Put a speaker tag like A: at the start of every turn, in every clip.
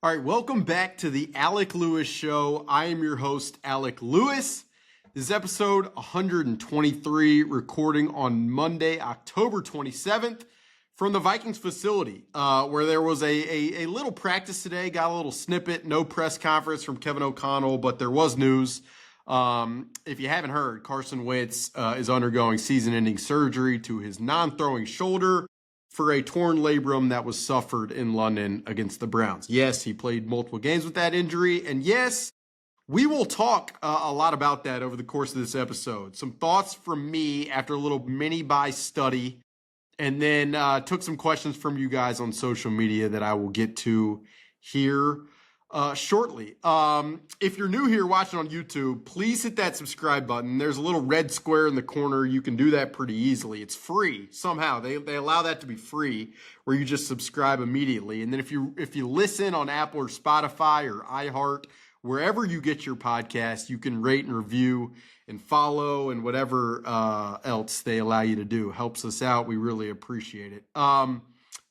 A: All right, welcome back to the Alec Lewis Show. I am your host, Alec Lewis. This is episode 123, recording on Monday, October 27th from the Vikings facility, where there was a little practice today. Got a little snippet, no press conference from Kevin O'Connell, but there was news. If you haven't heard, Carson Wentz is undergoing season-ending surgery to his non-throwing shoulder for a torn labrum that was suffered in London against the Browns. Yes, he played multiple games with that injury, and yes, we will talk a lot about that over the course of this episode. Some thoughts from me after a little mini-buy study, and then took some questions from you guys on social media that I will get to here shortly. If you're new here watching on YouTube, please hit that subscribe button. There's a little red square in the corner. You can do that pretty easily. It's free somehow. They allow that to be free, where you just subscribe immediately. And then if you listen on Apple or Spotify or iHeart, wherever you get your podcast, you can rate and review and follow and whatever else they allow you to do. Helps us out. We really appreciate it.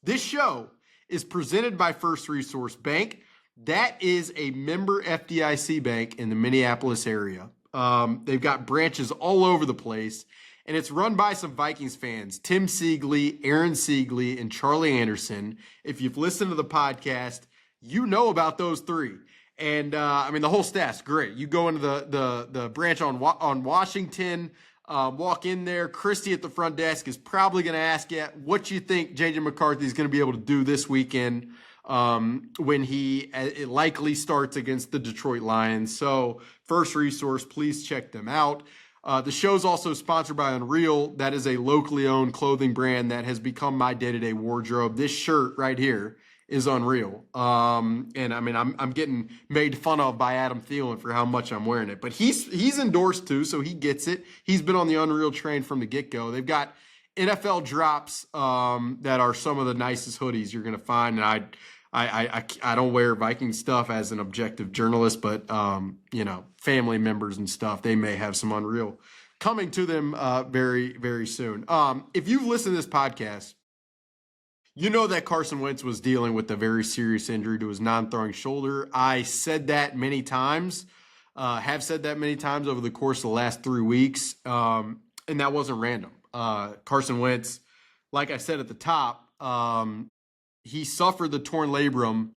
A: This show is presented by First Resource Bank. That is a member FDIC bank in the Minneapolis area. They've got branches all over the place, and it's run by some Vikings fans, Tim Siegley, Aaron Siegley, and Charlie Anderson. If you've listened to the podcast, you know about those three. And, the whole staff's great. You go into the branch on Washington, walk in there. Christy at the front desk is probably going to ask you what you think JJ McCarthy is going to be able to do this weekend when it likely starts against the Detroit Lions. So First Resource, please check them out. The show's also sponsored by Unreal. That is a locally owned clothing brand that has become my day-to-day wardrobe. This shirt right here is Unreal. I'm getting made fun of by Adam Thielen for how much I'm wearing it, but he's endorsed too, so he gets it. He's been on the Unreal train from the get-go. They've got NFL drops that are some of the nicest hoodies you're going to find. And I don't wear Viking stuff as an objective journalist, but family members and stuff, they may have some Unreal coming to them very, very soon. If you've listened to this podcast, you know that Carson Wentz was dealing with a very serious injury to his non-throwing shoulder. I said that many times, have said that many times over the course of the last 3 weeks, and that wasn't random. Carson Wentz, like I said at the top, he suffered the torn labrum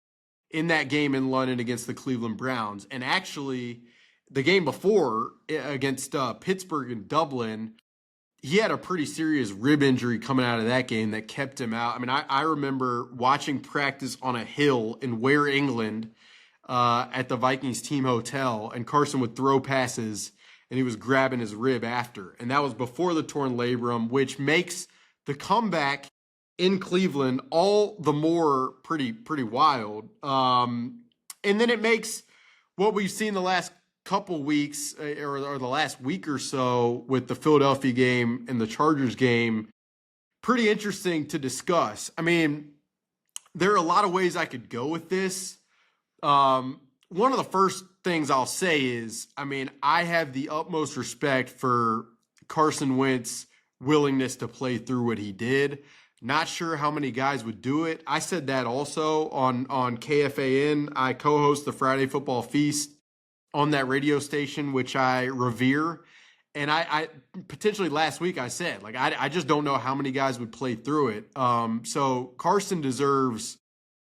A: in that game in London against the Cleveland Browns. And actually, the game before against Pittsburgh and Dublin, he had a pretty serious rib injury coming out of that game that kept him out. I remember watching practice on a hill in Ware, England, at the Vikings team hotel, and Carson would throw passes, and he was grabbing his rib after. And that was before the torn labrum, which makes the comeback in Cleveland all the more pretty wild. And then it makes what we've seen the last couple weeks or the last week or so with the Philadelphia game and the Chargers game pretty interesting to discuss. There are a lot of ways I could go with this. One of the first things I'll say is, I have the utmost respect for Carson Wentz's willingness to play through what he did. Not sure how many guys would do it. I said that also on KFAN. I co-host the Friday Football Feast on that radio station, which I revere. And I potentially last week I said, I just don't know how many guys would play through it. So Carson deserves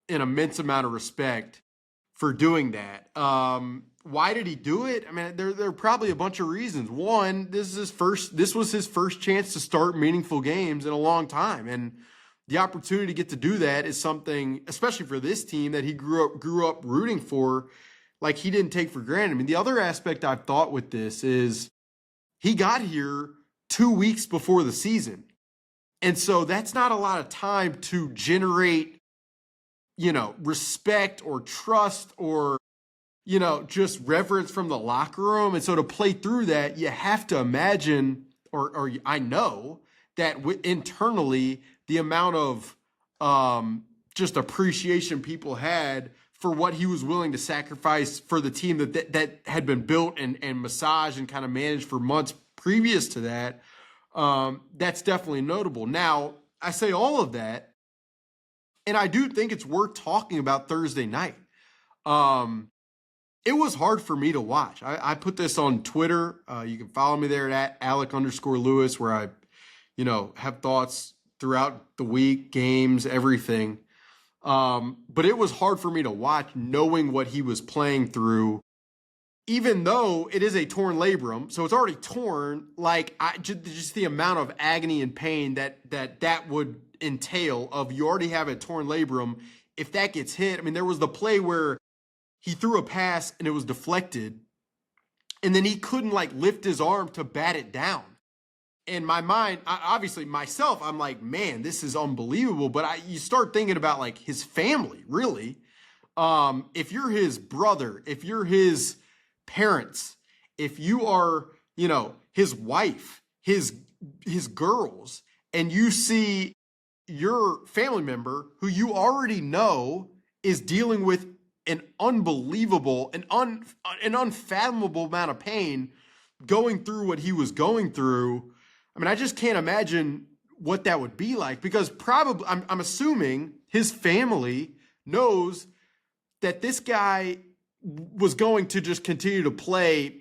A: an immense amount of respect for doing that. Why did he do it? There are probably a bunch of reasons. One, this was his first chance to start meaningful games in a long time. And the opportunity to get to do that is something, especially for this team that he grew up rooting for, he didn't take for granted. The other aspect I've thought with this is he got here 2 weeks before the season. And so that's not a lot of time to generate, respect or trust or, just reverence from the locker room. And so to play through that, you have to imagine, or I know that internally the amount of just appreciation people had for what he was willing to sacrifice for the team that had been built and massaged and kind of managed for months previous to that. That's definitely notable. Now, I say all of that, and I do think it's worth talking about Thursday night. It was hard for me to watch. I put this on Twitter. You can follow me there at Alec_Lewis, where I, have thoughts throughout the week, games, everything. But it was hard for me to watch knowing what he was playing through, even though it is a torn labrum. So it's already torn. Like, just the amount of agony and pain that would entail of you already have a torn labrum. If that gets hit, I mean, there was the play where he threw a pass and it was deflected, and then he couldn't lift his arm to bat it down. In my mind, obviously myself, I'm like, man, this is unbelievable. But you start thinking about his family, really. If you're his brother, if you're his parents, if you are, his wife, his girls, and you see your family member who you already know is dealing with an unbelievable, an unfathomable amount of pain going through what he was going through. I mean, I just can't imagine what that would be like, because probably, I'm assuming his family knows that this guy was going to just continue to play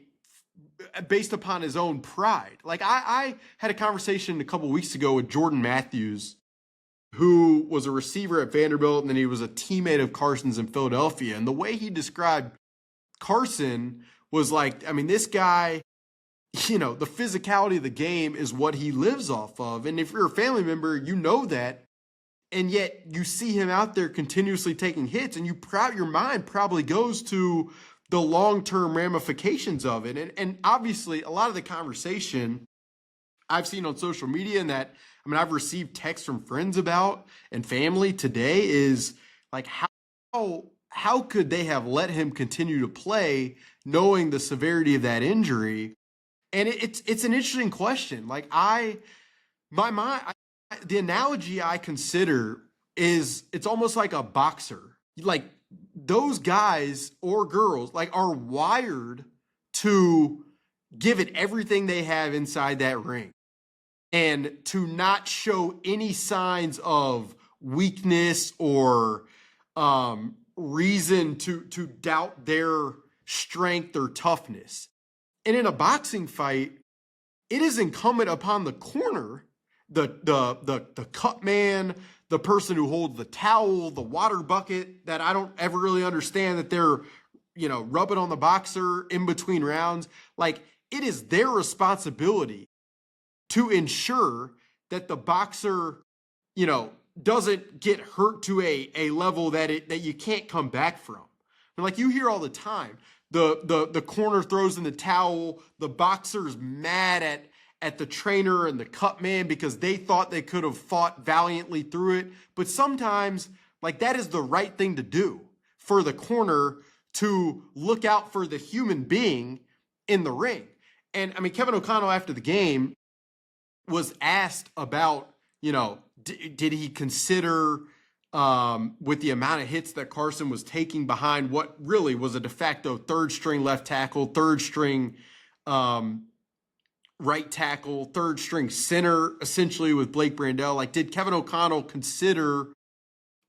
A: based upon his own pride. I had a conversation a couple weeks ago with Jordan Matthews, who was a receiver at Vanderbilt, and then he was a teammate of Carson's in Philadelphia. And the way he described Carson was this guy, the physicality of the game is what he lives off of. And if you're a family member, you know that. And yet you see him out there continuously taking hits, and your mind probably goes to the long-term ramifications of it. And obviously a lot of the conversation I've seen on social media, and that, I've received texts from friends about and family today, is how could they have let him continue to play knowing the severity of that injury? And it's an interesting question. The analogy I consider is, it's almost like a boxer. Those guys or girls are wired to give it everything they have inside that ring, and to not show any signs of weakness or reason to doubt their strength or toughness. And in a boxing fight, it is incumbent upon the corner, the cut man, the person who holds the towel, the water bucket, that I don't ever really understand that they're, rubbing on the boxer in between rounds. It is their responsibility to ensure that the boxer, doesn't get hurt to a level that you can't come back from. And you hear all the time, the corner throws in the towel, the boxer's mad at the trainer and the cut man because they thought they could have fought valiantly through it. But sometimes, that is the right thing to do for the corner, to look out for the human being in the ring. And Kevin O'Connell, after the game, was asked about, did he consider, with the amount of hits that Carson was taking behind what really was a de facto third string left tackle, third string right tackle, third string center, essentially, with Blake Brandel. Did Kevin O'Connell consider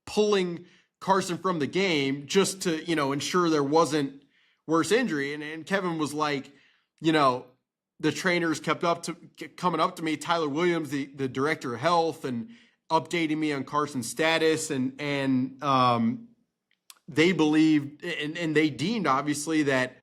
A: pulling Carson from the game just to, ensure there wasn't worse injury? And Kevin was like, the trainers kept coming up to me, Tyler Williams, the director of health, and updating me on Carson's status, and they believed and they deemed, obviously, that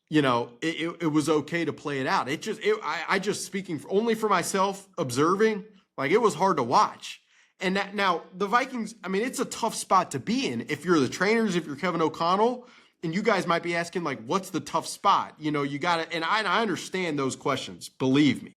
A: it was okay to play it out. I just speaking only for myself, observing, it was hard to watch. And now the Vikings, it's a tough spot to be in if you're the trainers, if you're Kevin O'Connell. And you guys might be asking, what's the tough spot? You got to, and I understand those questions, believe me.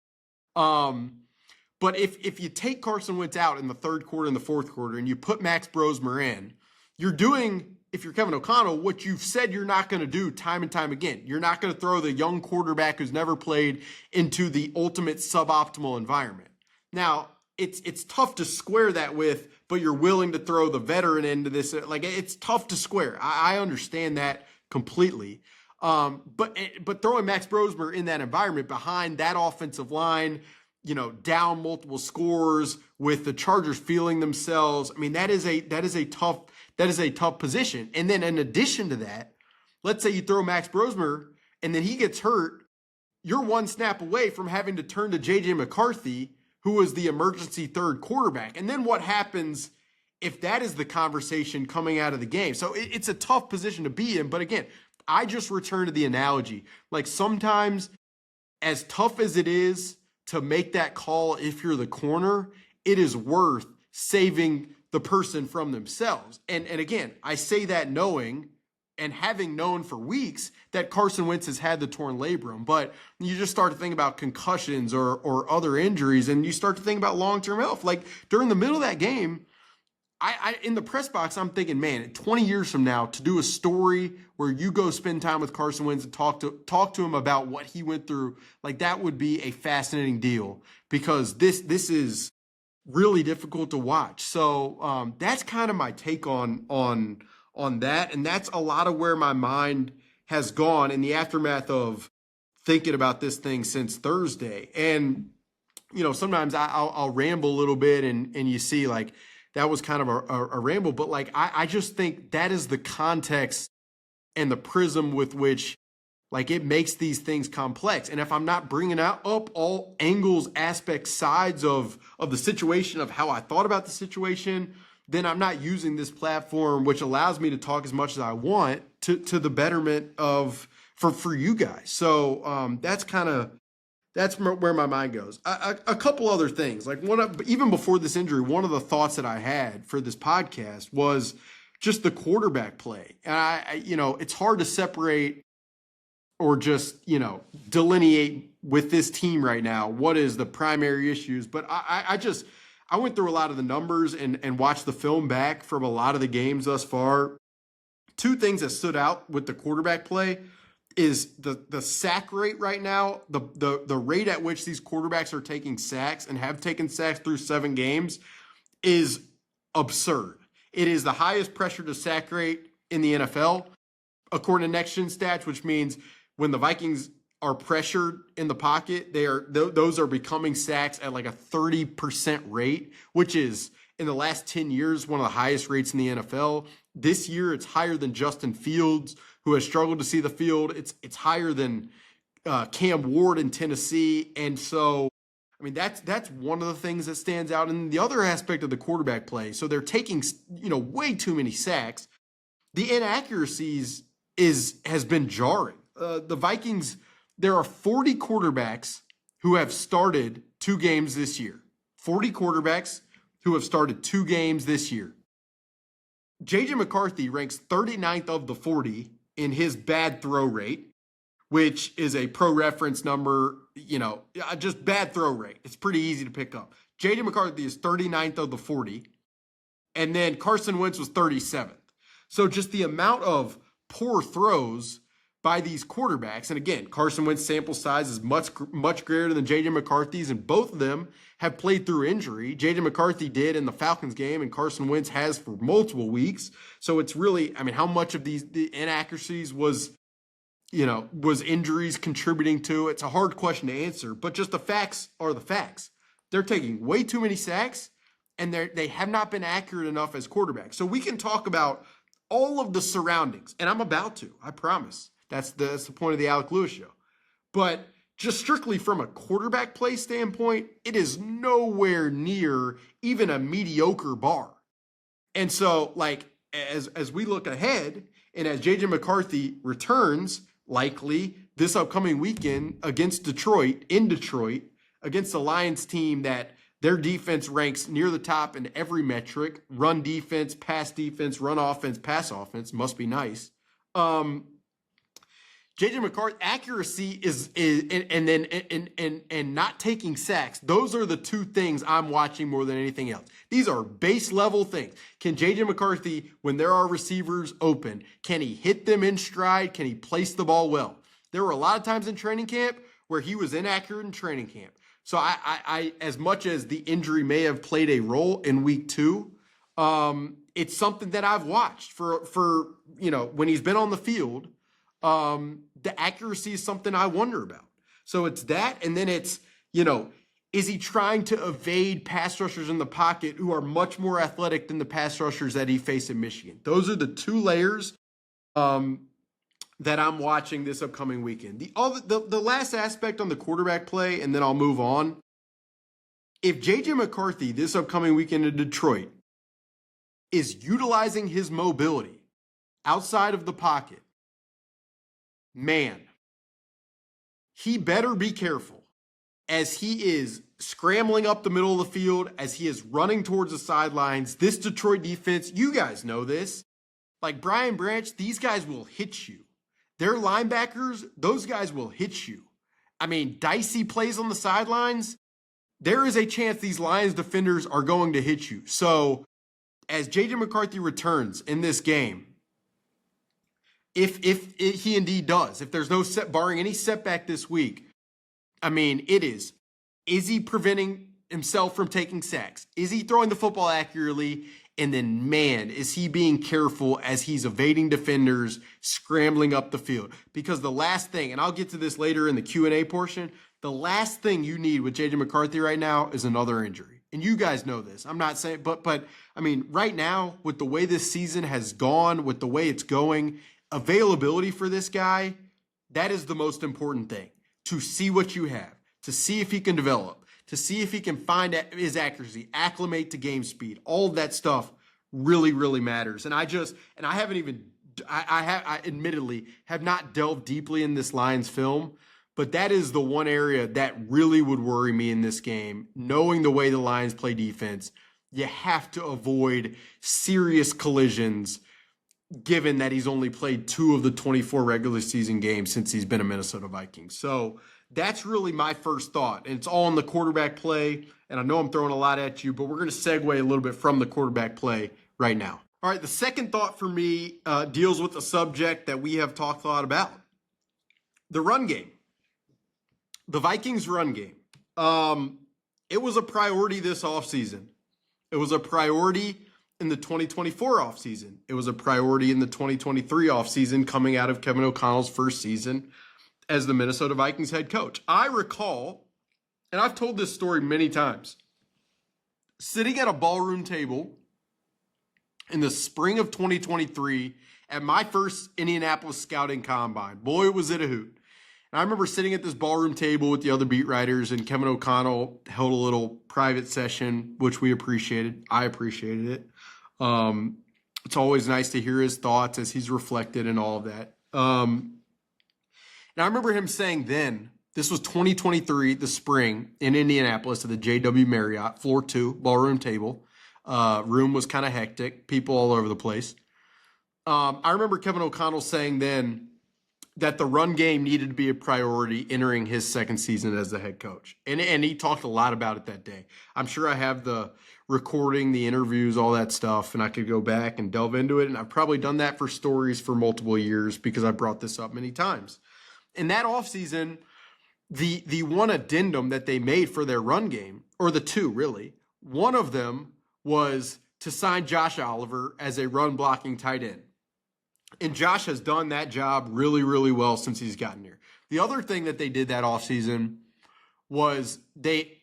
A: But if you take Carson Wentz out in the third quarter and the fourth quarter, and you put Max Brosmer in, you're doing, if you're Kevin O'Connell, what you've said you're not going to do time and time again. You're not going to throw the young quarterback who's never played into the ultimate suboptimal environment. Now, it's tough to square that with, but you're willing to throw the veteran into this. It's tough to square. I understand that completely. But throwing Max Brosmer in that environment behind that offensive line, down multiple scores with the Chargers feeling themselves. That is a tough that is a tough position. And then in addition to that, let's say you throw Max Brosmer and then he gets hurt, you're one snap away from having to turn to JJ McCarthy, who was the emergency third quarterback. And then what happens if that is the conversation coming out of the game? So it's a tough position to be in. But again, I just return to the analogy. Like sometimes, as tough as it is to make that call if you're the corner, it is worth saving the person from themselves. And again, I say that knowing and having known for weeks that Carson Wentz has had the torn labrum, but you just start to think about concussions or other injuries, and you start to think about long-term health. Like during the middle of that game, I in the press box, I'm thinking, man, 20 years from now, to do a story where you go spend time with Carson Wentz and talk to him about what he went through, like that would be a fascinating deal, because this is really difficult to watch. So that's kind of my take on that, and that's a lot of where my mind has gone in the aftermath of thinking about this thing since Thursday. And sometimes I'll ramble a little bit, and you see like that was kind of a ramble, but like I just think that is the context and the prism with which like it makes these things complex. And if I'm not bringing up all angles, aspects, sides of the situation, of how I thought about the situation, then I'm not using this platform, which allows me to talk as much as I want to the betterment for you guys. So that's where my mind goes. A couple other things, like even before this injury, one of the thoughts that I had for this podcast was just the quarterback play. And it's hard to separate or just, delineate with this team right now what is the primary issues. But I went through a lot of the numbers and watched the film back from a lot of the games thus far. Two things that stood out with the quarterback play is the sack rate right now, the rate at which these quarterbacks are taking sacks and have taken sacks through 7 games is absurd. It is the highest pressure to sack rate in the NFL, according to Next Gen Stats, which means when the Vikings are pressured in the pocket, those are becoming sacks at like a 30% rate, which is in the last 10 years one of the highest rates in the NFL. This year it's higher than Justin Fields, who has struggled to see the field. It's higher than Cam Ward in Tennessee. And so, I mean, that's one of the things that stands out. And the other aspect of the quarterback play, so they're taking way too many sacks. The inaccuracies has been jarring. The Vikings, there are 40 quarterbacks who have started 2 games this year. 40 quarterbacks who have started 2 games this year. JJ McCarthy ranks 39th of the 40 in his bad throw rate, which is a pro reference number, just bad throw rate. It's pretty easy to pick up. JJ McCarthy is 39th of the 40, and then Carson Wentz was 37th. So just the amount of poor throws by these quarterbacks, and again, Carson Wentz's sample size is much greater than JJ McCarthy's, and both of them have played through injury. JJ McCarthy did in the Falcons game, and Carson Wentz has for multiple weeks. So it's really, how much of the inaccuracies was injuries contributing to? It's a hard question to answer, but just the facts are the facts. They're taking way too many sacks, and they have not been accurate enough as quarterbacks. So we can talk about all of the surroundings, and I'm about to, I promise. That's the point of the Alec Lewis show. But just strictly from a quarterback play standpoint, it is nowhere near even a mediocre bar. And so, as we look ahead, and as JJ McCarthy returns, likely this upcoming weekend against Detroit, against the Lions team that their defense ranks near the top in every metric: run defense, pass defense, run offense, pass offense. Must be nice. JJ McCarthy accuracy is and not taking sacks. Those are the two things I'm watching more than anything else. These are base level things. Can JJ McCarthy, when there are receivers open, can he hit them in stride? Can he place the ball well? There were a lot of times in training camp where he was inaccurate in training camp. So I as much as the injury may have played a role in week 2, it's something that I've watched for when he's been on the field. The accuracy is something I wonder about. So it's that, and then it's, Is he trying to evade pass rushers in the pocket who are much more athletic than the pass rushers that he faced in Michigan? Those are the two layers that I'm watching this upcoming weekend. The last aspect on the quarterback play, and then I'll move on. If JJ McCarthy this upcoming weekend in Detroit is utilizing his mobility outside of the pocket, man, he better be careful as he is scrambling up the middle of the field, as he is running towards the sidelines. This Detroit defense, you guys know this. Like Brian Branch, these guys will hit you. Their linebackers, those guys will hit you. I mean, dicey plays on the sidelines, there is a chance these Lions defenders are going to hit you. So as JJ McCarthy returns in this game, if he indeed does, if there's no barring any setback this week, I mean, is he preventing himself from taking sacks? Is he throwing the football accurately? And then, man, is he being careful as he's evading defenders, scrambling up the field? Because the last thing, and I'll get to this later in the Q&A portion, the last thing you need with JJ McCarthy right now is another injury. And you guys know this. I'm not saying, but I mean, right now, with the way this season has gone, with the way it's going, availability for this guy, that is the most important thing. To see what you have, to see if he can develop, to see if he can find his accuracy, acclimate to game speed. All of that stuff really, really matters. And I admittedly have not delved deeply in this Lions film, but that is the one area that really would worry me in this game. Knowing the way the Lions play defense, you have to avoid serious collisions, given that he's only played 2 of the 24 regular season games since he's been a Minnesota Viking. So that's really my first thought. And it's all in the quarterback play. And I know I'm throwing a lot at you, but we're going to segue a little bit from the quarterback play right now. All right, the second thought for me deals with a subject that we have talked a lot about. The run game. The Vikings run game. It was a priority this offseason. It was a priority in the 2024 offseason. It was a priority in the 2023 offseason coming out of Kevin O'Connell's first season as the Minnesota Vikings head coach. I recall, and I've told this story many times, sitting at a ballroom table in the spring of 2023 at my first Indianapolis scouting combine. Boy, was it a hoot. And I remember sitting at this ballroom table with the other beat writers, and Kevin O'Connell held a little private session, which we appreciated. I appreciated it. It's always nice to hear his thoughts as he's reflected and all of that. And I remember him saying then, this was 2023, the spring, in Indianapolis at the JW Marriott, floor 2, ballroom table. Room was kind of hectic, people all over the place. I remember Kevin O'Connell saying then that the run game needed to be a priority entering his second season as the head coach. And he talked a lot about it that day. I'm sure I have the recording, the interviews, all that stuff, and I could go back and delve into it. And I've probably done that for stories for multiple years because I brought this up many times. In that offseason, the one addendum that they made for their run game, or the two really, one of them was to sign Josh Oliver as a run blocking tight end. And Josh has done that job really, really well since he's gotten here. The other thing that they did that offseason was they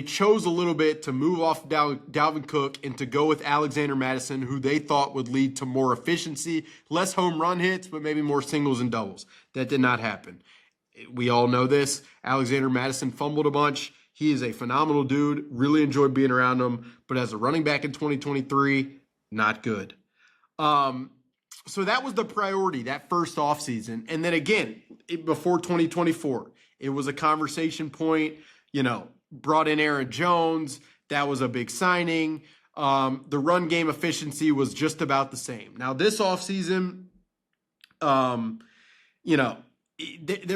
A: chose a little bit to move off Dalvin Cook and to go with Alexander Mattison, who they thought would lead to more efficiency, less home run hits, but maybe more singles and doubles. That did not happen. We all know this. Alexander Mattison fumbled a bunch. He is a phenomenal dude. Really enjoyed being around him. But as a running back in 2023, not good. So that was the priority, that first offseason. And then again, before 2024, it was a conversation point, brought in Aaron Jones. That was a big signing. The run game efficiency was just about the same. Now this offseason, there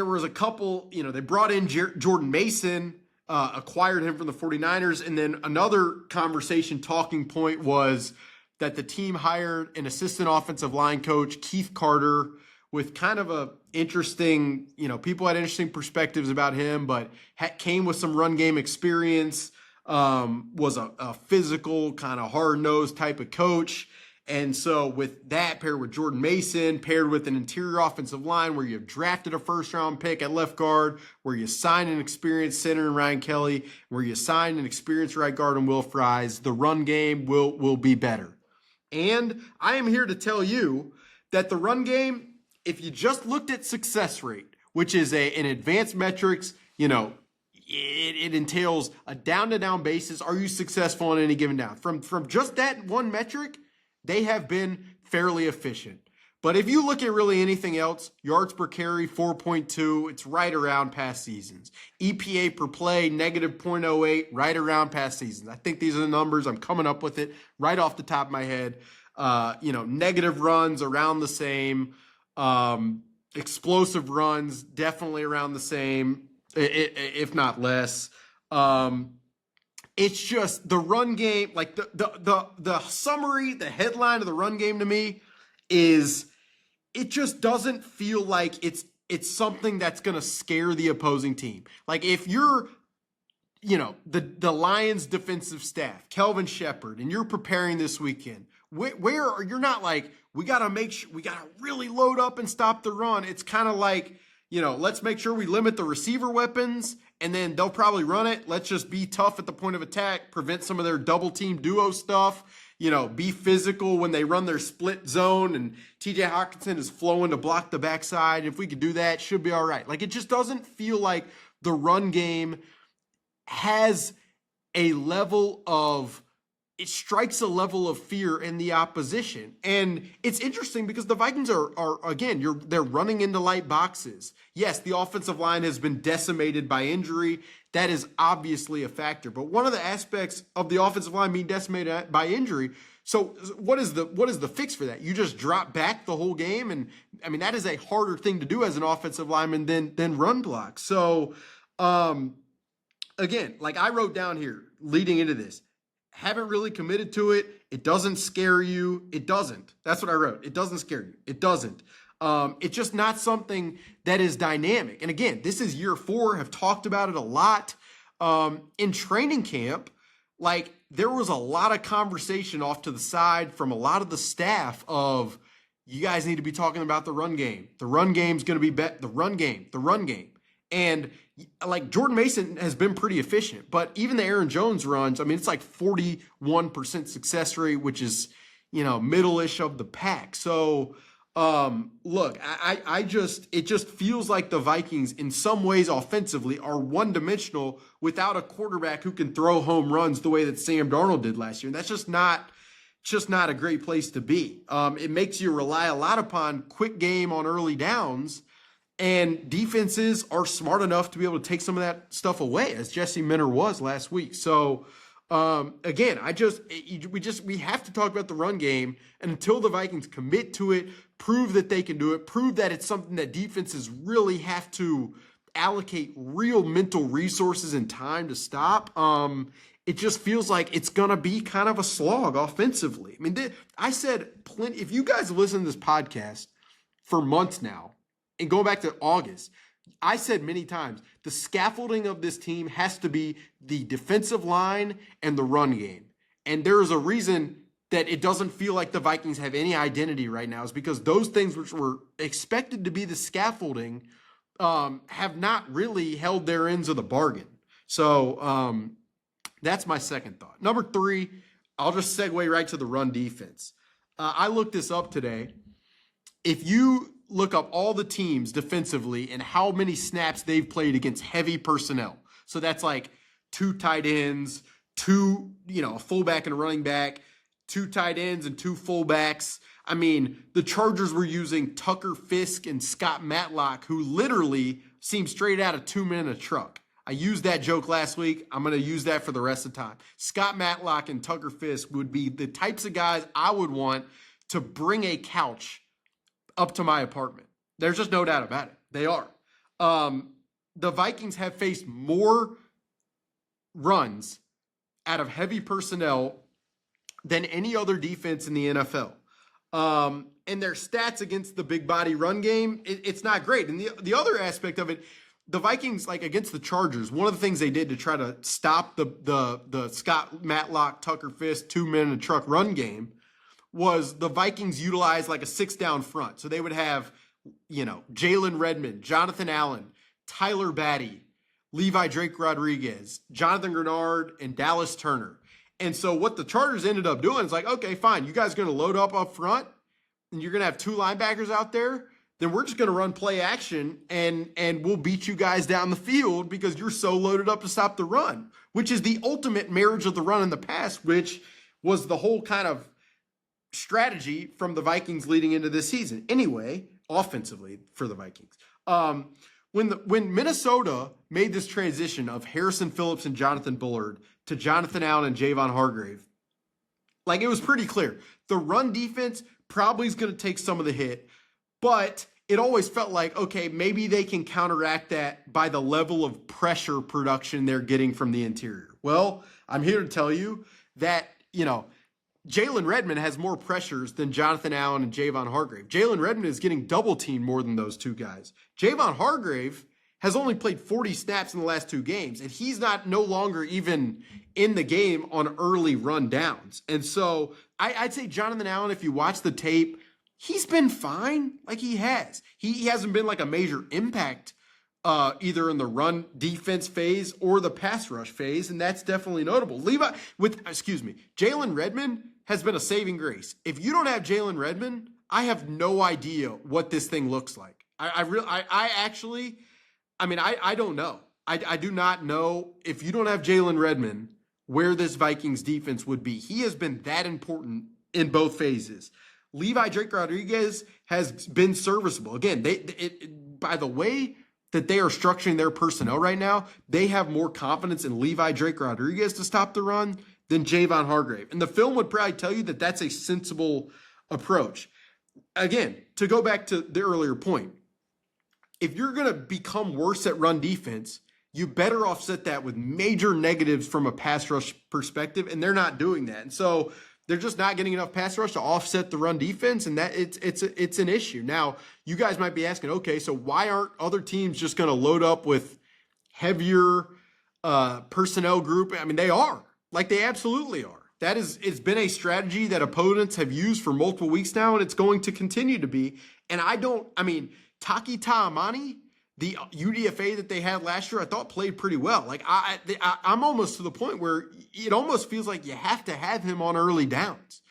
A: was a couple, they brought in Jordan Mason, acquired him from the 49ers. And then another conversation talking point was that the team hired an assistant offensive line coach, Keith Carter, with kind of a interesting, people had interesting perspectives about him, but came with some run game experience, was a physical, kind of hard-nosed type of coach. And so with that, paired with Jordan Mason, paired with an interior offensive line where you've drafted a first-round pick at left guard, where you sign an experienced center in Ryan Kelly, where you sign an experienced right guard in Will Fries, the run game will be better. And I am here to tell you that the run game, if you just looked at success rate, which is an advanced metrics, it entails a down-to-down basis. Are you successful on any given down? From just that one metric, they have been fairly efficient. But if you look at really anything else, yards per carry, 4.2, it's right around past seasons. EPA per play, negative 0.08, right around past seasons. I think these are the numbers. I'm coming up with it right off the top of my head. Negative runs around the same. Explosive runs, definitely around the same, if not less. It's just the run game, like the summary, the headline of the run game to me is it just doesn't feel like it's something that's going to scare the opposing team. Like if you're, the Lions defensive staff, Kelvin Shepard, and you're preparing this weekend, where you're not like, we got to make sure, we got to really load up and stop the run. It's kind of like, let's make sure we limit the receiver weapons, and then they'll probably run it. Let's just be tough at the point of attack, prevent some of their double team duo stuff, be physical when they run their split zone, and TJ Hawkinson is flowing to block the backside. If we could do that, it should be all right. Like, it just doesn't feel like the run game has a level of, it strikes a level of fear in the opposition. And it's interesting because the Vikings are again, they're running into light boxes. Yes, the offensive line has been decimated by injury. That is obviously a factor. But one of the aspects of the offensive line being decimated by injury, so what is the fix for that? You just drop back the whole game? And I mean, that is a harder thing to do as an offensive lineman than run block. So again, like I wrote down here leading into this, haven't really committed to it. It doesn't scare you. It doesn't. That's what I wrote. It doesn't scare you. It doesn't. It's just not something that is dynamic. And again, this is year 4. Have talked about it a lot. In training camp, like there was a lot of conversation off to the side from a lot of the staff of, you guys need to be talking about the run game. The run game's going to be the run game. And like Jordan Mason has been pretty efficient, but even the Aaron Jones runs, I mean, it's like 41% success rate, which is, middle-ish of the pack. So, look, it just feels like the Vikings in some ways offensively are one-dimensional without a quarterback who can throw home runs the way that Sam Darnold did last year. And that's just not a great place to be. It makes you rely a lot upon quick game on early downs. And defenses are smart enough to be able to take some of that stuff away, as Jesse Minter was last week. So, again, we have to talk about the run game. And until the Vikings commit to it, prove that they can do it, prove that it's something that defenses really have to allocate real mental resources and time to stop, it just feels like it's going to be kind of a slog offensively. I mean, I said plenty. If you guys listen to this podcast for months now, and going back to August, I said many times, the scaffolding of this team has to be the defensive line and the run game. And there is a reason that it doesn't feel like the Vikings have any identity right now, is because those things which were expected to be the scaffolding have not really held their ends of the bargain. So that's my second thought. Number 3, I'll just segue right to the run defense. I looked this up today. If you look up all the teams defensively and how many snaps they've played against heavy personnel. So that's like 2 tight ends, 2, a fullback and a running back, 2 tight ends and 2 fullbacks. I mean, the Chargers were using Tucker Fisk and Scott Matlock, who literally seem straight out of 2 Men in a Truck. I used that joke last week. I'm going to use that for the rest of the time. Scott Matlock and Tucker Fisk would be the types of guys I would want to bring a couch up to my apartment. There's just no doubt about it. They are. The Vikings have faced more runs out of heavy personnel than any other defense in the NFL. And their stats against the big body run game, it's not great. And the other aspect of it, the Vikings, like against the Chargers, one of the things they did to try to stop the Scott Matlock, Tucker Fisk, 2 Men in a Truck run game was the Vikings utilized like a 6-down front. So they would have, Jalen Redmond, Jonathan Allen, Tyler Batty, Levi Drake Rodriguez, Jonathan Grenard, and Dallas Turner. And so what the Chargers ended up doing is like, okay, fine, you guys are going to load up front, and you're going to have 2 linebackers out there. Then we're just going to run play action, and we'll beat you guys down the field because you're so loaded up to stop the run, which is the ultimate marriage of the run in the past, which was the whole kind of strategy from the Vikings leading into this season. Anyway, offensively for the Vikings. When Minnesota made this transition of Harrison Phillips and Jonathan Bullard to Jonathan Allen and Javon Hargrave, like it was pretty clear. The run defense probably is going to take some of the hit, but it always felt like, okay, maybe they can counteract that by the level of pressure production they're getting from the interior. Well, I'm here to tell you that, Jalen Redmond has more pressures than Jonathan Allen and Javon Hargrave. Jalen Redmond is getting double teamed more than those 2 guys. Javon Hargrave has only played 40 snaps in the last 2 games, and he's no longer even in the game on early run downs. And so I'd say Jonathan Allen, if you watch the tape, he's been fine. Like he has. He hasn't been like a major impact either in the run defense phase or the pass rush phase, and that's definitely notable. Jalen Redmond has been a saving grace. If you don't have Jalen Redmond, I have no idea what this thing looks like. I don't know. I do not know, if you don't have Jalen Redmond, where this Vikings defense would be. He has been that important in both phases. Levi Drake Rodriguez has been serviceable. Again, by the way that they are structuring their personnel right now, they have more confidence in Levi Drake Rodriguez to stop the run than Javon Hargrave. And the film would probably tell you that that's a sensible approach. Again, to go back to the earlier point, if you're going to become worse at run defense, you better offset that with major negatives from a pass rush perspective, and they're not doing that. And so they're just not getting enough pass rush to offset the run defense, and that it's an issue. Now, you guys might be asking, okay, so why aren't other teams just going to load up with heavier personnel group? I mean, they are. Like, they absolutely are. It's been a strategy that opponents have used for multiple weeks now, and it's going to continue to be. And Taki Taimani, the UDFA that they had last year, I thought played pretty well. Like I'm almost to the point where it almost feels like you have to have him on early downs.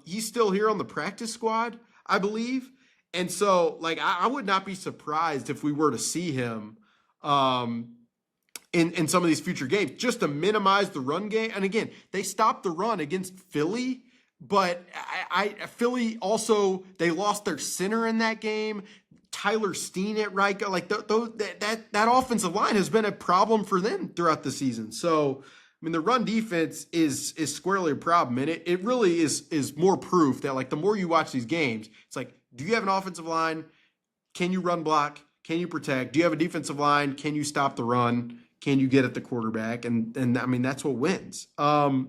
A: He's still here on the practice squad, I believe. And so like, I would not be surprised if we were to see him in some of these future games just to minimize the run game. And again, they stopped the run against Philly, but Philly also, they lost their center in that game. Tyler Steen at right guard, like that offensive line has been a problem for them throughout the season. So, I mean, the run defense is squarely a problem, and it really is more proof that like the more you watch these games, it's like, do you have an offensive line? Can you run block? Can you protect? Do you have a defensive line? Can you stop the run? Can you get at the quarterback? And I mean, that's what wins. Thought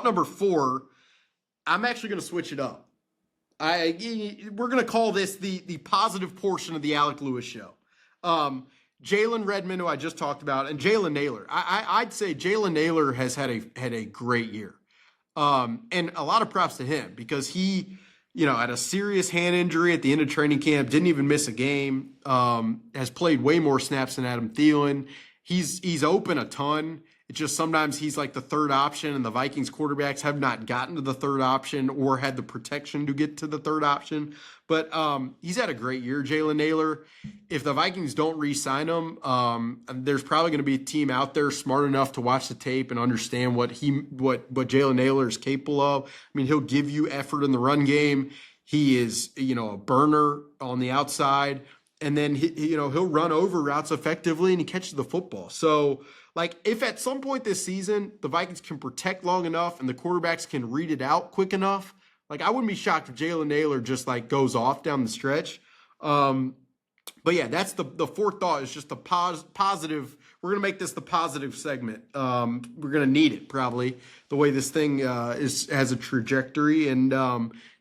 A: number 4, I'm actually going to switch it up. We're going to call this the positive portion of the Alec Lewis show. Jalen Redmond, who I just talked about, and Jalen Nailor. I'd say Jalen Nailor has had a great year. And a lot of props to him because he, had a serious hand injury at the end of training camp, didn't even miss a game, has played way more snaps than Adam Thielen. He's open a ton. It's just sometimes he's like the third option, and the Vikings quarterbacks have not gotten to the third option or had the protection to get to the third option. But he's had a great year, Jalen Nailor. If the Vikings don't re-sign him, there's probably going to be a team out there smart enough to watch the tape and understand what Jalen Nailor is capable of. I mean, he'll give you effort in the run game. He is, a burner on the outside, and then he'll run over routes effectively and he catches the football. So, like, if at some point this season the Vikings can protect long enough and the quarterbacks can read it out quick enough, like, I wouldn't be shocked if Jalen Nailor just like goes off down the stretch. But yeah, that's the fourth thought is just the positive. We're going to make this the positive segment. We're going to need it probably the way this thing has a trajectory. And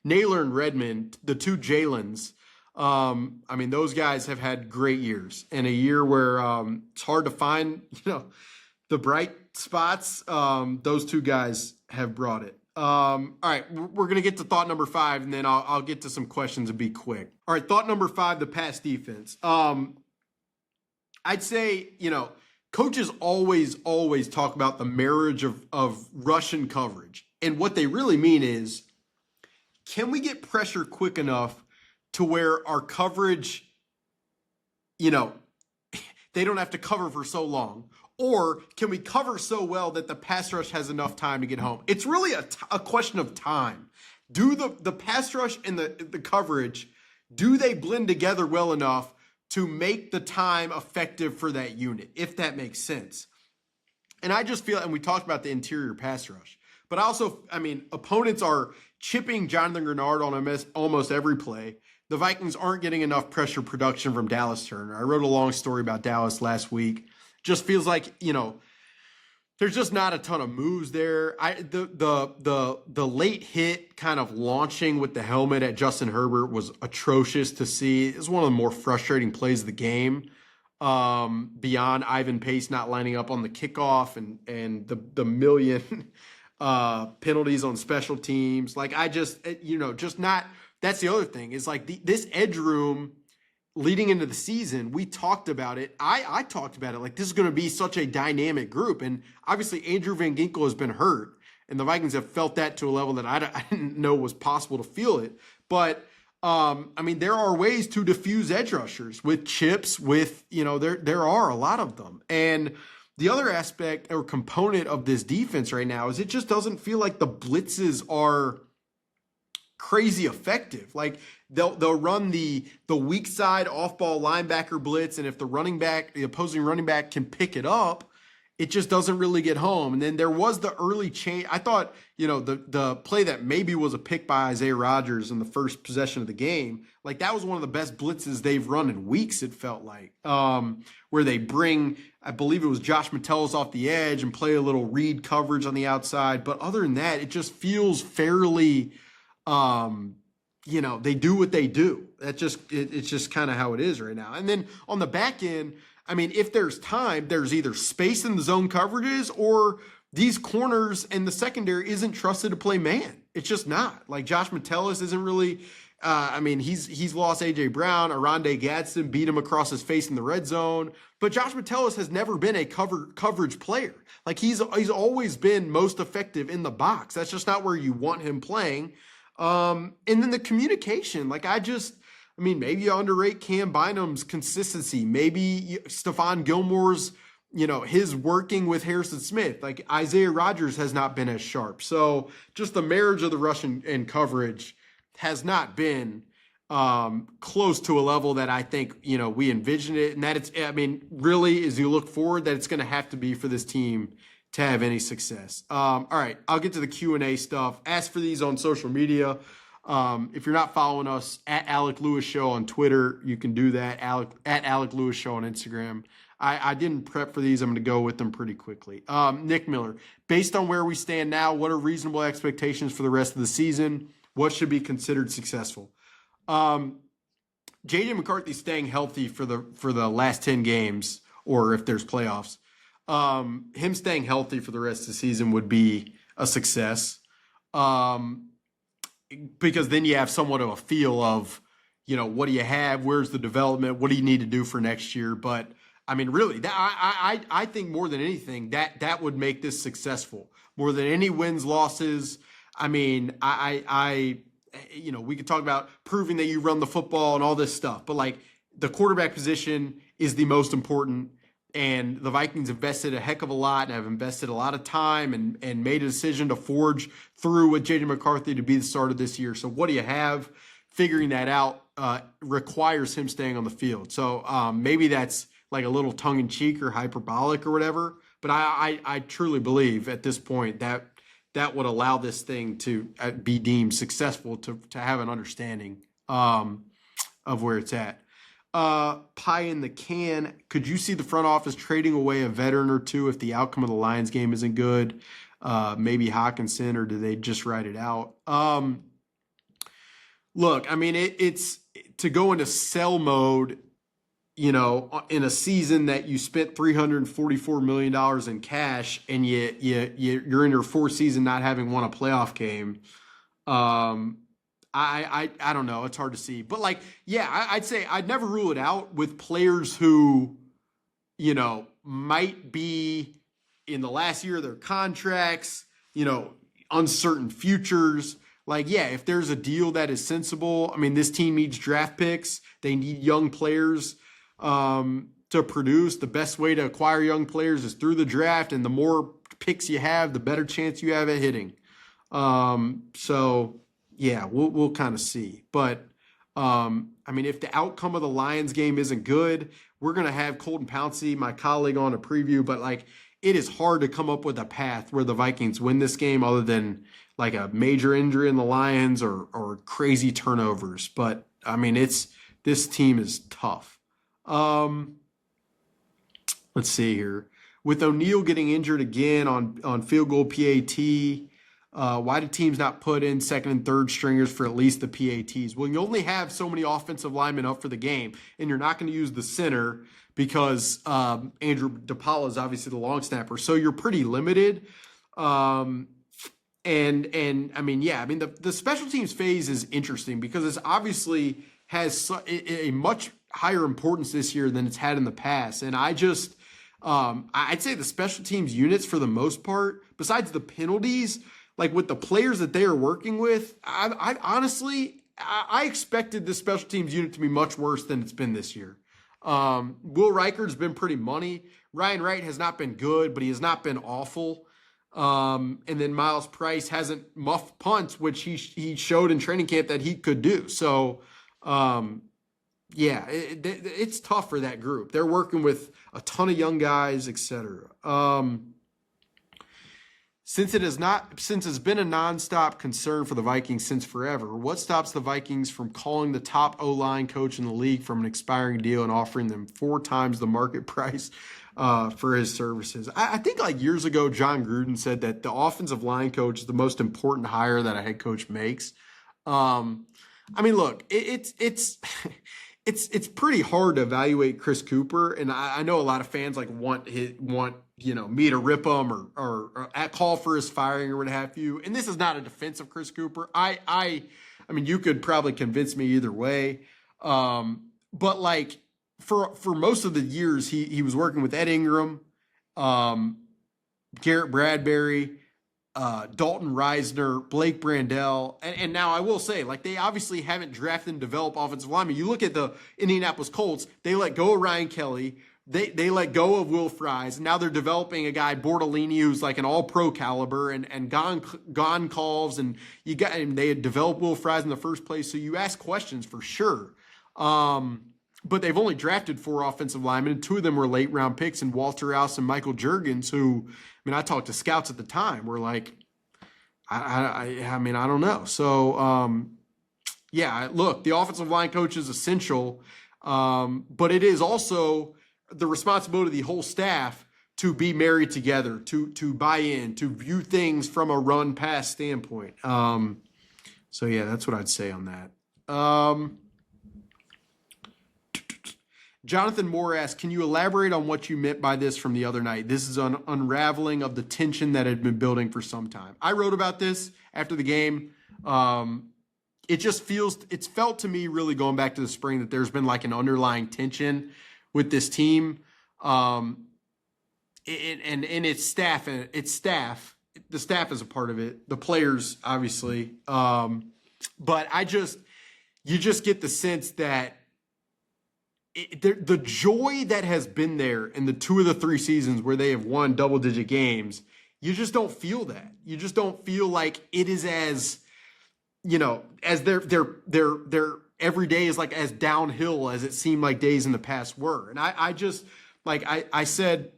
A: Nailor and Redmond, the two Jalens, I mean, those guys have had great years, and a year where it's hard to find, the bright spots. Those two guys have brought it. All right, we're going to get to thought number 5, and then I'll get to some questions and be quick. All right, thought number 5, the pass defense. I'd say, coaches always talk about the marriage of Russian coverage. And what they really mean is, can we get pressure quick enough to where our coverage, they don't have to cover for so long? Or can we cover so well that the pass rush has enough time to get home? It's really a question of time. Do the pass rush and the coverage, do they blend together well enough to make the time effective for that unit, if that makes sense? And I just feel, and we talked about the interior pass rush, but opponents are chipping Jonathan Grenard on almost every play. The Vikings aren't getting enough pressure production from Dallas Turner. I wrote a long story about Dallas last week. Just feels like, there's just not a ton of moves there. The late hit kind of launching with the helmet at Justin Herbert was atrocious to see. It's one of the more frustrating plays of the game. Beyond Ivan Pace not lining up on the kickoff and the million penalties on special teams. Like just not. That's the other thing is like this edge room. Leading into the season, we talked about it. I talked about it like this is going to be such a dynamic group. And obviously Andrew Van Ginkel has been hurt, and the Vikings have felt that to a level that I didn't know was possible to feel it. But, there are ways to diffuse edge rushers with chips, with, there are a lot of them. And the other aspect or component of this defense right now is it just doesn't feel like the blitzes are crazy effective. Like they'll run the weak side off ball linebacker blitz, and if the opposing running back can pick it up, it just doesn't really get home. And then there was the early change. I thought, the play that maybe was a pick by Isaiah Rodgers in the first possession of the game, like that was one of the best blitzes they've run in weeks, it felt like, where they bring, I believe it was Josh Metellus off the edge and play a little read coverage on the outside. But other than that, it just feels fairly, they do what they do. It's just kind of how it is right now. And then on the back end, if there's time, there's either space in the zone coverages or these corners and the secondary isn't trusted to play man. It's just not. Like Josh Metellus isn't really, he's lost A.J. Brown. Aronde Gadsden beat him across his face in the red zone. But Josh Metellus has never been a coverage player. Like he's always been most effective in the box. That's just not where you want him playing. And then the communication, maybe you underrate Cam Bynum's consistency. Maybe Stephon Gilmore's, his working with Harrison Smith. Like Isaiah Rodgers has not been as sharp. So just the marriage of the rush and coverage has not been close to a level that I think, we envisioned it. And that it's, really, as you look forward, that it's going to have to be for this team to have any success. All right, I'll get to the Q&A stuff. Ask for these on social media. If you're not following us at Alec Lewis Show on Twitter, you can do that. At Alec Lewis Show on Instagram. I didn't prep for these. I'm going to go with them pretty quickly. Nick Miller, based on where we stand now, what are reasonable expectations for the rest of the season? What should be considered successful? JJ McCarthy staying healthy for the last 10 games, or if there's playoffs. Him staying healthy for the rest of the season would be a success. Because then you have somewhat of a feel of, what do you have? Where's the development? What do you need to do for next year? But really, I think more than anything that would make this successful more than any wins, losses. We could talk about proving that you run the football and all this stuff, but like the quarterback position is the most important. And the Vikings invested a heck of a lot and have invested a lot of time and made a decision to forge through with JJ McCarthy to be the starter this year. So what do you have? Figuring that out requires him staying on the field. So maybe that's like a little tongue-in-cheek or hyperbolic or whatever. But I truly believe at this point that would allow this thing to be deemed successful, to have an understanding of where it's at. Pie in the can. Could you see the front office trading away a veteran or two if the outcome of the Lions game isn't good? Maybe Hawkinson, or do they just write it out? Look, it's to go into sell mode in a season that you spent $344 million in cash and you're in your fourth season not having won a playoff game. I don't know. It's hard to see. But I'd say I'd never rule it out with players who, might be in the last year of their contracts, uncertain futures. If there's a deal that is sensible, I mean, this team needs draft picks. They need young players to produce. The best way to acquire young players is through the draft, and the more picks you have, the better chance you have at hitting. We'll kind of see. But if the outcome of the Lions game isn't good, we're going to have Colton Pouncey, my colleague, on a preview. But it is hard to come up with a path where the Vikings win this game other than a major injury in the Lions or crazy turnovers. But this team is tough. Let's see here. With O'Neal getting injured again on field goal PAT, why do teams not put in second and third stringers for at least the PATs? Well, you only have so many offensive linemen up for the game, and you're not going to use the center because Andrew DePaula is obviously the long snapper. So you're pretty limited. The special teams phase is interesting because it's obviously has a much higher importance this year than it's had in the past. And I'd say the special teams units, for the most part, besides the penalties, with the players that they are working with, I honestly expected the special teams unit to be much worse than it's been this year. Will Reichard's been pretty money. Ryan Wright has not been good, but he has not been awful. And then Miles Price hasn't muffed punts, which he showed in training camp that he could do. So, it's tough for that group. They're working with a ton of young guys, etc. Since it's been a nonstop concern for the Vikings since forever, what stops the Vikings from calling the top O-line coach in the league from an expiring deal and offering them 4 times the market price for his services? I think years ago, John Gruden said that the offensive line coach is the most important hire that a head coach makes. Look, it's pretty hard to evaluate Chris Cooper, and I know a lot of fans want me to rip him or call for his firing or what have you. And this is not a defense of Chris Cooper. You could probably convince me either way. But for most of the years he was working with Ed Ingram, Garrett Bradbury, Dalton Reisner, Blake Brandel, and now I will say, they obviously haven't drafted and developed offensive linemen. You look at the Indianapolis Colts; they let go of Ryan Kelly, they let go of Will Fries, and now they're developing a guy Bortolini who's an All-Pro caliber, and Goncalves, and they had developed Will Fries in the first place. So you ask questions for sure. But they've only drafted 4 offensive linemen, and 2 of them were late round picks, and Walter Rouse and Michael Juergens, who, I talked to scouts at the time, were I don't know. So, look, the offensive line coach is essential, but it is also the responsibility of the whole staff to be married together, to buy in, to view things from a run pass standpoint. That's what I'd say on that. Jonathan Moore asks, can you elaborate on what you meant by this from the other night? This is an unraveling of the tension that had been building for some time. I wrote about this after the game. It's felt to me, really going back to the spring, that there's been an underlying tension with this team. And its staff, the staff is a part of it, the players, obviously. But you just get the sense that the joy that has been there in the 2 of the 3 seasons where they have won double-digit games, you just don't feel that. You just don't feel like it is as, as their every day is as downhill as it seemed like days in the past were. And I said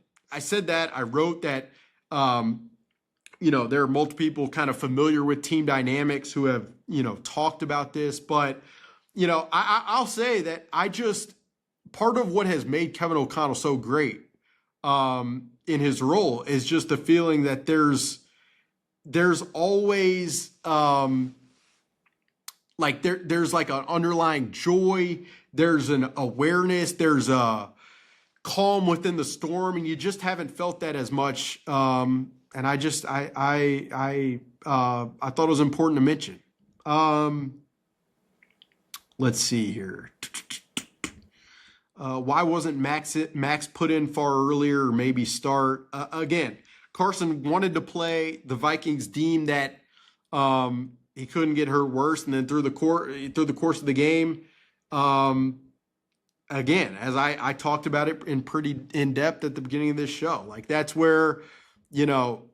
A: that, I wrote that, there are multiple people kind of familiar with team dynamics who have, talked about this, but, I'll say that part of what has made Kevin O'Connell so great in his role is just the feeling that there's always like there's like an underlying joy, there's an awareness, there's a calm within the storm, and you just haven't felt that as much. And I thought it was important to mention. Let's see here. Why wasn't Max put in far earlier, or maybe start? Again, Carson wanted to play. The Vikings deemed that he couldn't get hurt worse, and then through the course of the game, again, as I talked about it in pretty in depth at the beginning of this show, like that's where, you know,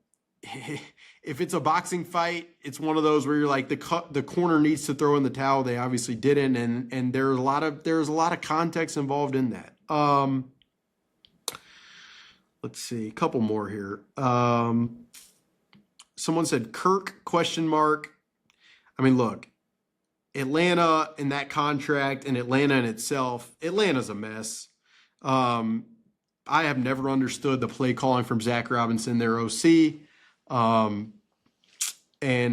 A: if it's a boxing fight, it's one of those where you're like the corner needs to throw in the towel. They obviously didn't, and there's a lot of context involved in that. Let's see, a couple more here. Someone said Kirk ? I mean, look, Atlanta and that contract, and Atlanta in itself, Atlanta's a mess. I have never understood the play calling from Zach Robinson, their OC. And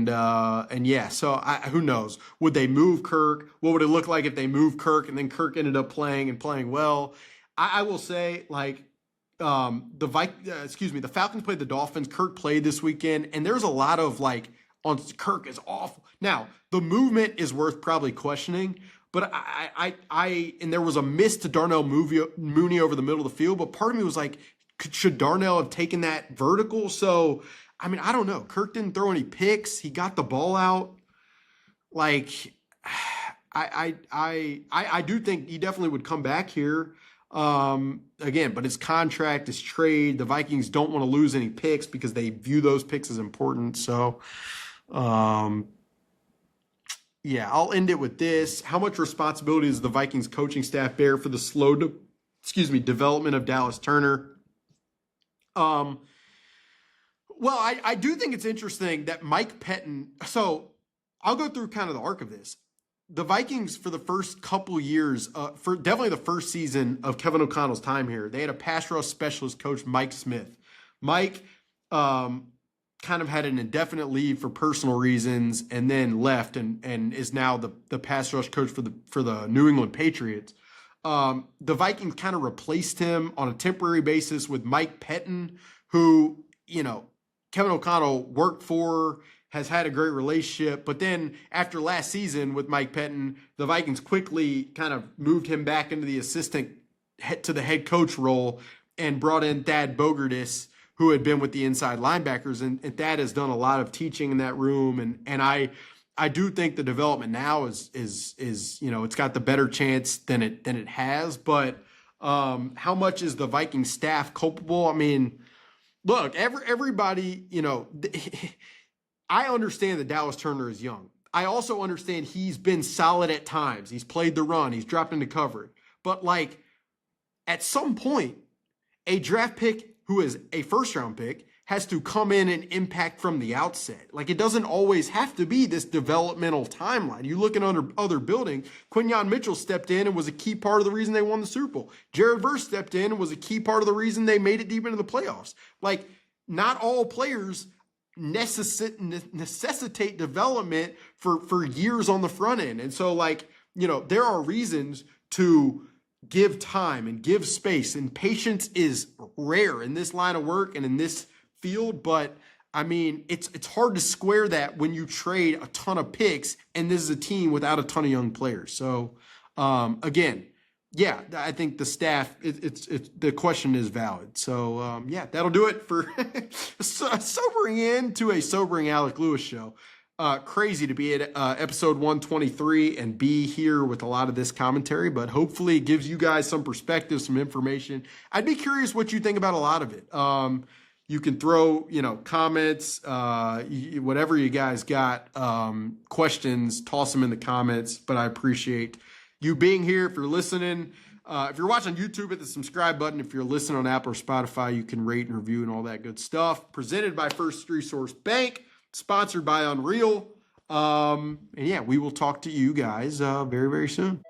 A: yeah, so who knows? Would they move Kirk? What would it look like if they moved Kirk and then Kirk ended up playing well? I will say, like, the Falcons played the Dolphins. Kirk played this weekend, and there's a lot of like on Kirk is awful. Now, the movement is worth probably questioning, but and there was a miss to Darnell Mooney over the middle of the field, but part of me was like, should Darnell have taken that vertical? So, I mean, I don't know. Kirk didn't throw any picks. He got the ball out. Like, I do think he definitely would come back here. Again, but his contract, his trade, the Vikings don't want to lose any picks because they view those picks as important. So, yeah, I'll end it with this. How much responsibility does the Vikings coaching staff bear for the slow, development of Dallas Turner? Well, I do think it's interesting that Mike Pettin, so I'll go through kind of the arc of this. The Vikings, for the first couple years, for definitely the first season of Kevin O'Connell's time here, they had a pass rush specialist coach, Mike Smith. Mike kind of had an indefinite leave for personal reasons and then left and is now the pass rush coach for the New England Patriots. The Vikings kind of replaced him on a temporary basis with Mike Pettin, who, you know, Kevin O'Connell worked for, has had a great relationship. But then after last season with Mike Pettin, the Vikings quickly kind of moved him back into the to the head coach role and brought in Thad Bogertis, who had been with the inside linebackers. And Thad has done a lot of teaching in that room. And I do think the development now is you know, it's got the better chance than it has. But how much is the Viking staff culpable? I mean, look, everybody, you know, I understand that Dallas Turner is young. I also understand he's been solid at times. He's played the run. He's dropped into coverage. But, like, at some point, a draft pick who is a first-round pick has to come in and impact from the outset. Like, it doesn't always have to be this developmental timeline. You look at other buildings, Quinyon Mitchell stepped in and was a key part of the reason they won the Super Bowl. Jared Verse stepped in and was a key part of the reason they made it deep into the playoffs. Like, not all players necessitate development for years on the front end. And so, like, you know, there are reasons to give time and give space, and patience is rare in this line of work and in this field. But I mean, it's hard to square that when you trade a ton of picks and this is a team without a ton of young players. So again, yeah, I think the staff, it's the question is valid. So yeah, that'll do it for sobering end to a sobering Alec Lewis show. Crazy to be at episode 123 and be here with a lot of this commentary, but hopefully it gives you guys some perspective, some information. I'd be curious what you think about a lot of it. You can throw, you know, comments, whatever you guys got, questions, toss them in the comments, but I appreciate you being here. If you're listening, if you're watching YouTube, hit the subscribe button. If you're listening on Apple or Spotify, you can rate and review and all that good stuff. Presented by First Resource Bank, sponsored by Unreal. And yeah, we will talk to you guys very, very soon.